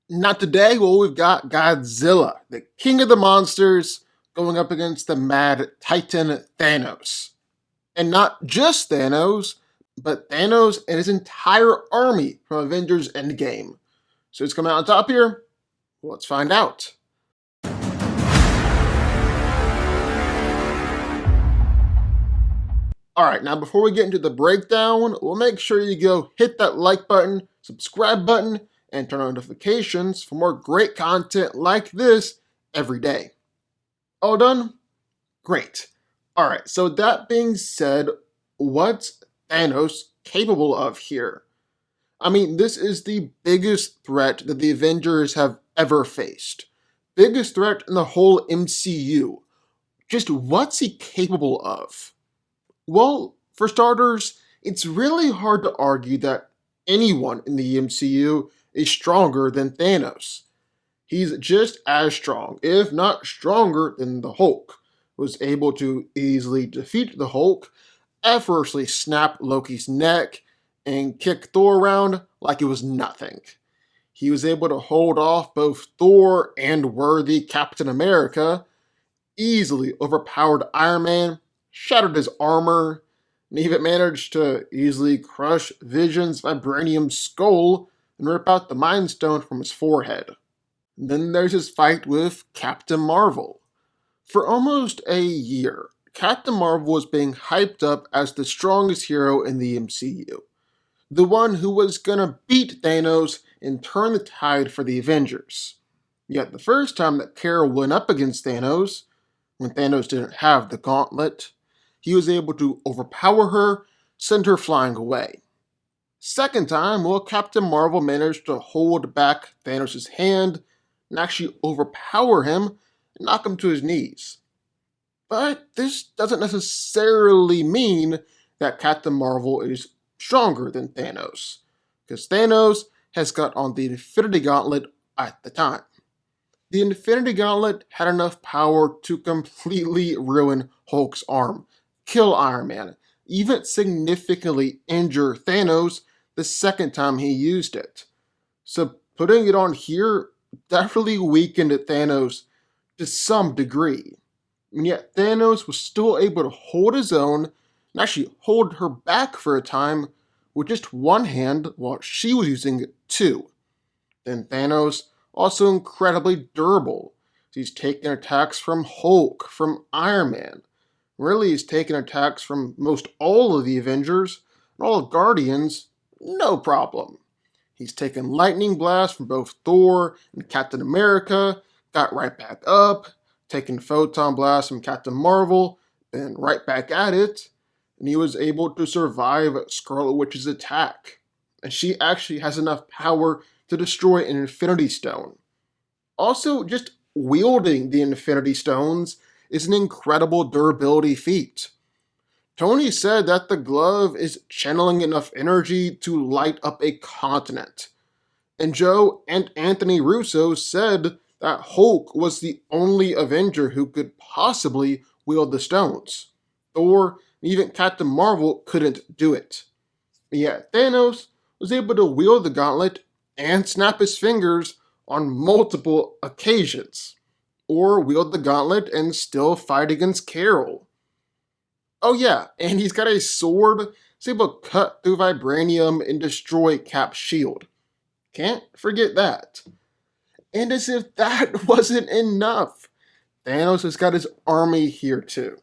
Not today. Well, we've got Godzilla, the king of the monsters, going up against the mad titan Thanos. And not just Thanos, but Thanos and his entire army from Avengers Endgame. So who's coming out on top here? Well, let's find out. Alright, now before we get into the breakdown, we'll make sure you go hit that like button, subscribe button, and turn on notifications for more great content like this every day. All done? Great. Alright, so that being said, what's Thanos capable of here? I mean, this is the biggest threat that the Avengers have ever faced. Biggest threat in the whole MCU. Just what's he capable of? Well, for starters, it's really hard to argue that anyone in the MCU is stronger than Thanos. He's just as strong, if not stronger, than the Hulk. Was able to easily defeat the Hulk, effortlessly snap Loki's neck, and kick Thor around like it was nothing. He was able to hold off both Thor and worthy Captain America, easily overpowered Iron Man, shattered his armor, and even managed to easily crush Vision's vibranium skull and rip out the Mind Stone from his forehead. And then there's his fight with Captain Marvel. For almost a year, Captain Marvel was being hyped up as the strongest hero in the MCU. The one who was gonna beat Thanos and turn the tide for the Avengers. Yet the first time that Carol went up against Thanos, when Thanos didn't have the gauntlet, he was able to overpower her, send her flying away. Second time, well, Captain Marvel managed to hold back Thanos' hand and actually overpower him and knock him to his knees. But this doesn't necessarily mean that Captain Marvel is stronger than Thanos, because Thanos has got on the Infinity Gauntlet at the time. The Infinity Gauntlet had enough power to completely ruin Hulk's arm, kill Iron Man, even significantly injure Thanos the second time he used it. So putting it on here definitely weakened Thanos to some degree. And yet Thanos was still able to hold his own and actually hold her back for a time with just one hand while she was using two. Then Thanos, also incredibly durable. He's taking attacks from Hulk, from Iron Man. Really, he's taking attacks from most all of the Avengers and all the Guardians, no problem. He's taken lightning blasts from both Thor and Captain America, got right back up, taken photon blasts from Captain Marvel, been right back at it, and he was able to survive Scarlet Witch's attack. And she actually has enough power to destroy an Infinity Stone. Also, just wielding the Infinity Stones is an incredible durability feat. Tony said that the glove is channeling enough energy to light up a continent. And Joe and Anthony Russo said that Hulk was the only Avenger who could possibly wield the stones. Thor and even Captain Marvel couldn't do it. Yet Thanos was able to wield the gauntlet and snap his fingers on multiple occasions, or wield the gauntlet and still fight against Carol. Oh yeah, and he's got a sword that's able to cut through vibranium and destroy Cap's shield. Can't forget that. And as if that wasn't enough, Thanos has got his army here too.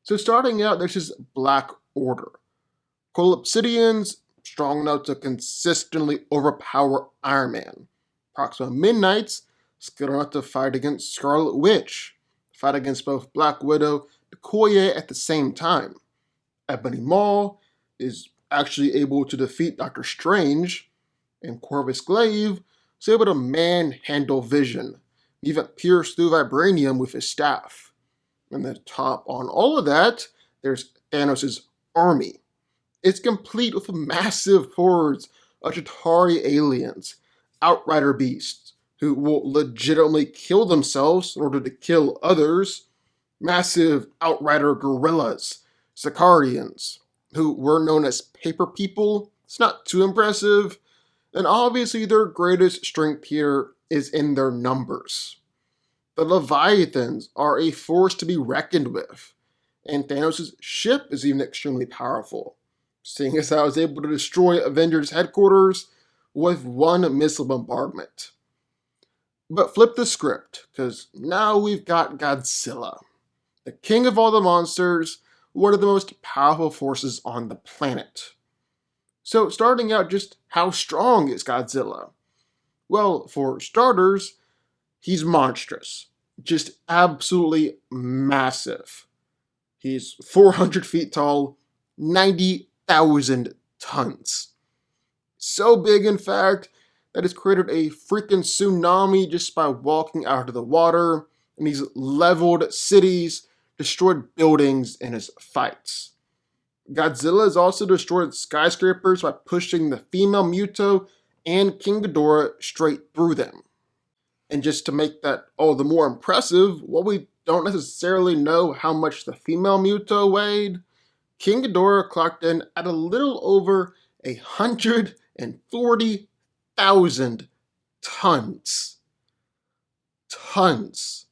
So starting out, there's his Black Order. Collapsidians, strong enough to consistently overpower Iron Man. Proxima Midnights, skilled enough to fight against Scarlet Witch, fight against both Black Widow and Okoye at the same time. Ebony Maw is actually able to defeat Doctor Strange, and Corvus Glaive is able to manhandle Vision, even pierce through vibranium with his staff. And the top on all of that, there's Thanos' army. It's complete with massive hordes of Chitauri aliens, Outrider beasts, who will legitimately kill themselves in order to kill others, massive Outrider gorillas, Sicarians, who were known as paper people. It's not too impressive. And obviously their greatest strength here is in their numbers. The Leviathans are a force to be reckoned with, and Thanos' ship is even extremely powerful, seeing as how it was able to destroy Avengers headquarters with one missile bombardment. But flip the script, because now we've got Godzilla, the king of all the monsters, one of the most powerful forces on the planet. So starting out, just how strong is Godzilla? Well, for starters, he's monstrous. Just absolutely massive. He's 400 feet tall, 90,000 tons. So big, in fact, that it's created a freaking tsunami just by walking out of the water, and he's leveled cities, destroyed buildings in his fights. Godzilla has also destroyed skyscrapers by pushing the female Muto and King Ghidorah straight through them. And just to make that all the more impressive, while we don't necessarily know how much the female Muto weighed, King Ghidorah clocked in at a little over 140,000 tons. Tons.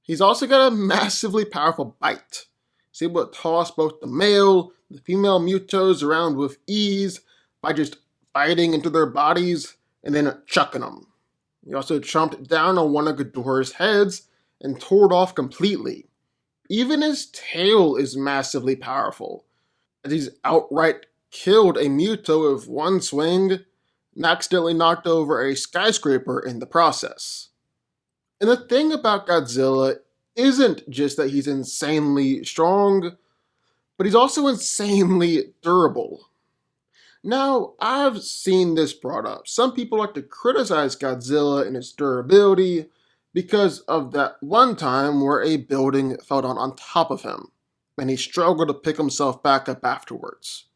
He's also got a massively powerful bite. He's able to toss both the male and the female Mutos around with ease by just biting into their bodies and then chucking them. He also chomped down on one of Ghidorah's heads and tore it off completely. Even his tail is massively powerful, as he's outright killed a Muto with one swing and accidentally knocked over a skyscraper in the process. And the thing about Godzilla isn't just that he's insanely strong, but he's also insanely durable. Now, I've seen this brought up. Some people like to criticize Godzilla and its durability because of that one time where a building fell down on top of him, and he struggled to pick himself back up afterwards.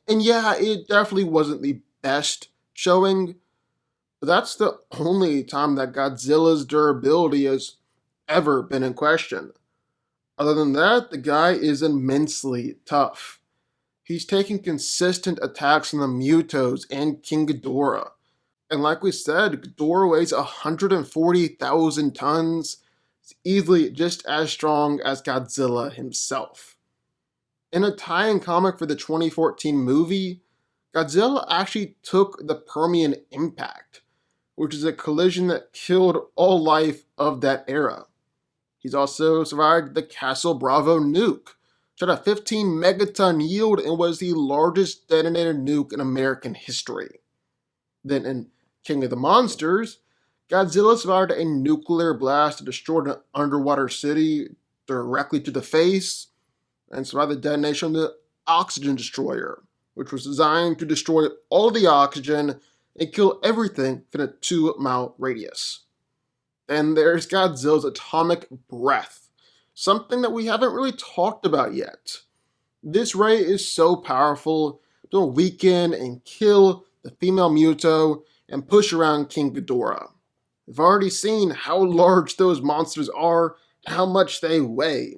And yeah, it definitely wasn't the best showing, but that's the only time that Godzilla's durability has ever been in question. Other than that, the guy is immensely tough. He's taking consistent attacks on the Mutos and King Ghidorah. And like we said, Ghidorah weighs 140,000 tons. It's easily just as strong as Godzilla himself. In a tie-in comic for the 2014 movie, Godzilla actually took the Permian impact, which is a collision that killed all life of that era. He's also survived the Castle Bravo nuke, which had a 15 megaton yield and was the largest detonated nuke in American history. Then in King of the Monsters, Godzilla survived a nuclear blast that destroyed an underwater city directly to the face, and survived the detonation of the Oxygen Destroyer, which was designed to destroy all the oxygen and kill everything within a 2-mile radius. Then there's Godzilla's atomic breath, something that we haven't really talked about yet. This ray is so powerful, it'll weaken and kill the female Muto and push around King Ghidorah. We've already seen how large those monsters are and how much they weigh.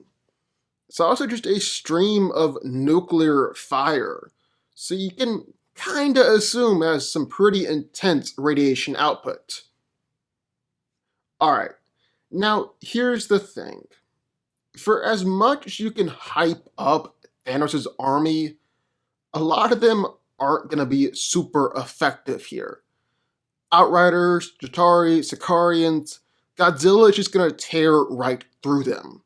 It's also just a stream of nuclear fire, so you can kinda assume it has some pretty intense radiation output. Alright, now here's the thing. For as much as you can hype up Thanos' army, a lot of them aren't going to be super effective here. Outriders, Jatari, Sicarians, Godzilla is just going to tear right through them.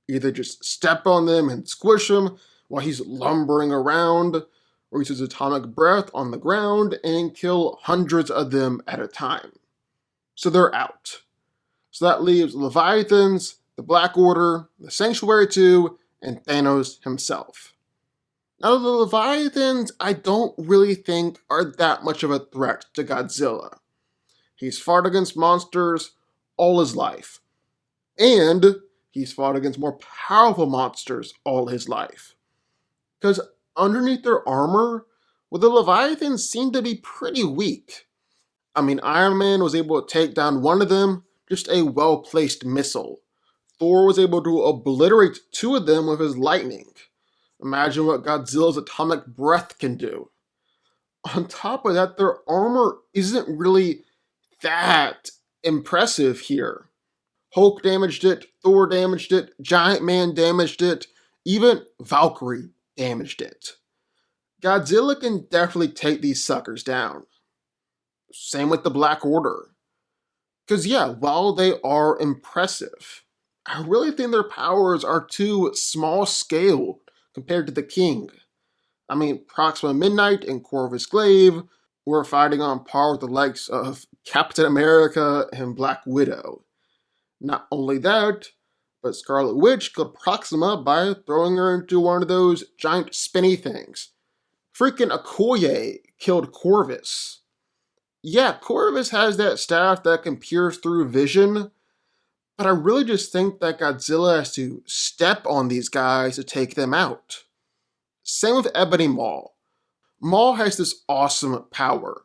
Either just step on them and squish them while he's lumbering around, or use his atomic breath on the ground and kill hundreds of them at a time. So they're out. So that leaves Leviathans, the Black Order, the Sanctuary 2, and Thanos himself. Now, the Leviathans, I don't really think are that much of a threat to Godzilla. He's fought against monsters all his life. And he's fought against more powerful monsters all his life. Because underneath their armor, well, the Leviathans seem to be pretty weak. I mean, Iron Man was able to take down one of them, just a well-placed missile. Thor was able to obliterate 2 of them with his lightning. Imagine what Godzilla's atomic breath can do. On top of that, their armor isn't really that impressive here. Hulk damaged it, Thor damaged it, Giant Man damaged it, even Valkyrie damaged it. Godzilla can definitely take these suckers down. Same with the Black Order. Because, yeah, while they are impressive, I really think their powers are too small scale compared to the King. I mean, Proxima Midnight and Corvus Glaive were fighting on par with the likes of Captain America and Black Widow. Not only that, but Scarlet Witch killed Proxima by throwing her into one of those giant spinny things. Freaking Okoye killed Corvus. Yeah, Corvus has that staff that can pierce through vision, but I really just think that Godzilla has to step on these guys to take them out. Same with Ebony Maw. Maw has this awesome power,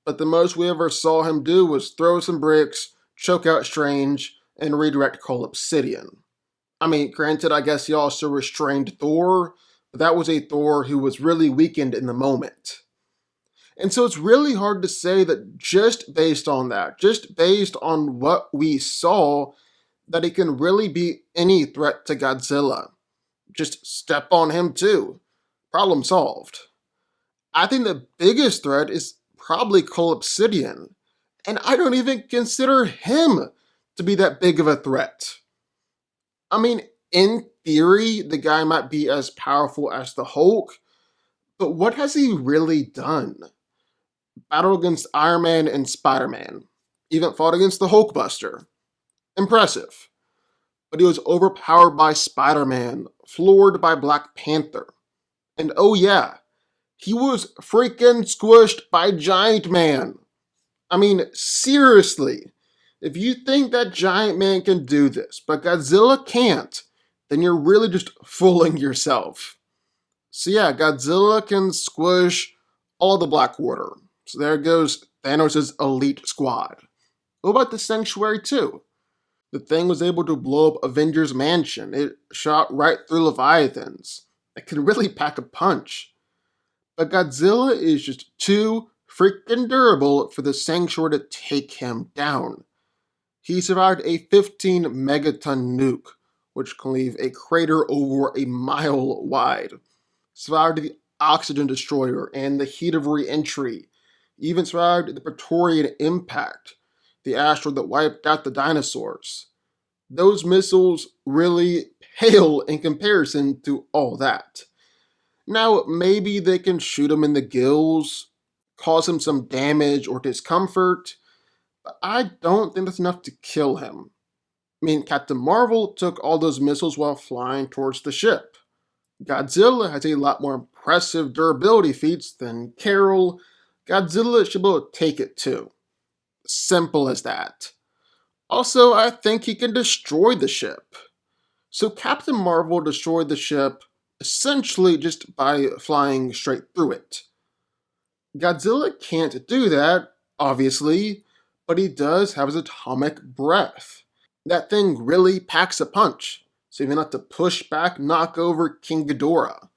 but the most we ever saw him do was throw some bricks, choke out Strange, and redirect Cole Obsidian. I mean, granted, I guess he also restrained Thor, but that was a Thor who was really weakened in the moment. And so it's really hard to say that just based on that, just based on what we saw, that he can really be any threat to Godzilla. Just step on him too. Problem solved. I think the biggest threat is probably Cole Obsidian, and I don't even consider him to be that big of a threat. I mean, in theory, the guy might be as powerful as the Hulk, but what has he really done? Battled against Iron Man and Spider-Man. Even fought against the Hulkbuster. Impressive. But he was overpowered by Spider-Man, floored by Black Panther. And oh yeah, he was freaking squished by Giant Man. I mean, seriously. If you think that Giant Man can do this, but Godzilla can't, then you're really just fooling yourself. So yeah, Godzilla can squish all the Black Order. So there goes Thanos' elite squad. What about the Sanctuary too? The thing was able to blow up Avengers Mansion. It shot right through Leviathans. It can really pack a punch. But Godzilla is just too freaking durable for the Sanctuary to take him down. He survived a 15 megaton nuke, which can leave a crater over a mile wide. Survived the Oxygen Destroyer and the Heat of Re-entry. Even survived the Praetorian Impact, the asteroid that wiped out the dinosaurs. Those missiles really pale in comparison to all that. Now, maybe they can shoot him in the gills, cause him some damage or discomfort, but I don't think that's enough to kill him. I mean, Captain Marvel took all those missiles while flying towards the ship. Godzilla has a lot more impressive durability feats than Carol. Godzilla should be able to take it too. Simple as that. Also, I think he can destroy the ship. So Captain Marvel destroyed the ship essentially just by flying straight through it. Godzilla can't do that, obviously, but he does have his atomic breath. That thing really packs a punch, so even have to push back, knock over King Ghidorah.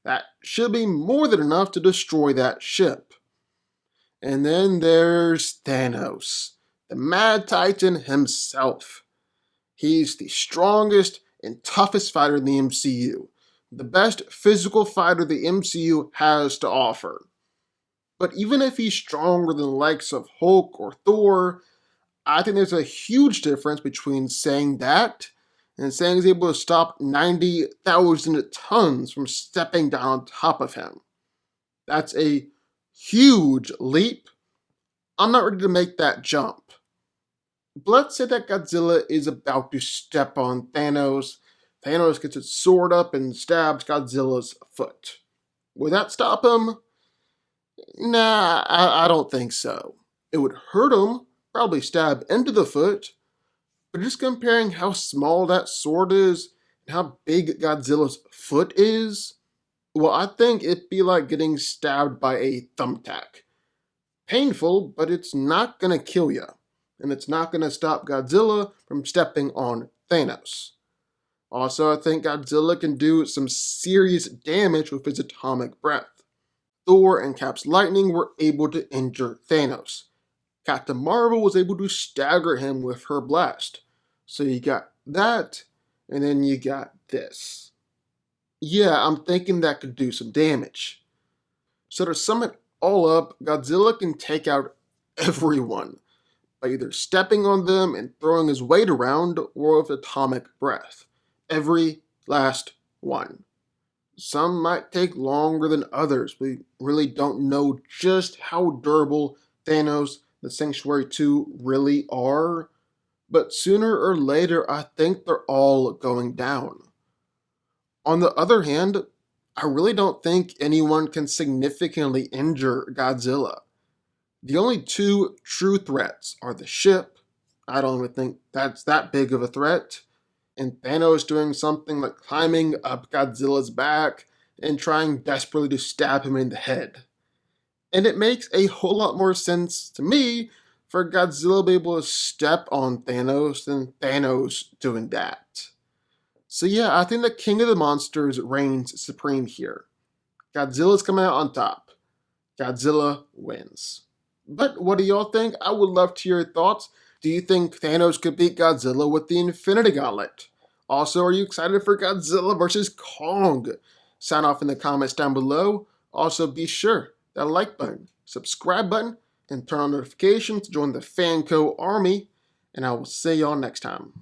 That should be more than enough to destroy that ship. And then there's Thanos, the Mad Titan himself. He's the strongest and toughest fighter in the MCU, the best physical fighter the MCU has to offer. But even if he's stronger than the likes of Hulk or Thor, I think there's a huge difference between saying that and saying he's able to stop 90,000 tons from stepping down on top of him. That's a huge leap. I'm not ready to make that jump. But let's say that Godzilla is about to step on Thanos. Thanos gets his sword up and stabs Godzilla's foot. Would that stop him? Nah, I don't think so. It would hurt him, probably stab into the foot, but just comparing how small that sword is and how big Godzilla's foot is, well, I think it'd be like getting stabbed by a thumbtack. Painful, but it's not gonna kill you, and it's not gonna stop Godzilla from stepping on Thanos. Also, I think Godzilla can do some serious damage with his atomic breath. Thor and Cap's lightning were able to injure Thanos. Captain Marvel was able to stagger him with her blast. So you got that, and then you got this. Yeah, I'm thinking that could do some damage. So to sum it all up, Godzilla can take out everyone by either stepping on them and throwing his weight around or with atomic breath. Every last one. Some might take longer than others. We really don't know just how durable Thanos, the Sanctuary 2 really are, but sooner or later I think they're all going down. On the other hand, I really don't think anyone can significantly injure Godzilla. The only two true threats are the ship. I don't even think that's that big of a threat. And Thanos doing something like climbing up Godzilla's back and trying desperately to stab him in the head. And it makes a whole lot more sense to me for Godzilla to be able to step on Thanos than Thanos doing that. So yeah, I think the King of the Monsters reigns supreme here. Godzilla's coming out on top. Godzilla wins. But what do y'all think? I would love to hear your thoughts. Do you think Thanos could beat Godzilla with the Infinity Gauntlet? Also, are you excited for Godzilla vs. Kong? Sound off in the comments down below. Also, be sure that like button, subscribe button, and turn on notifications to join the DanCo army. And I will see y'all next time.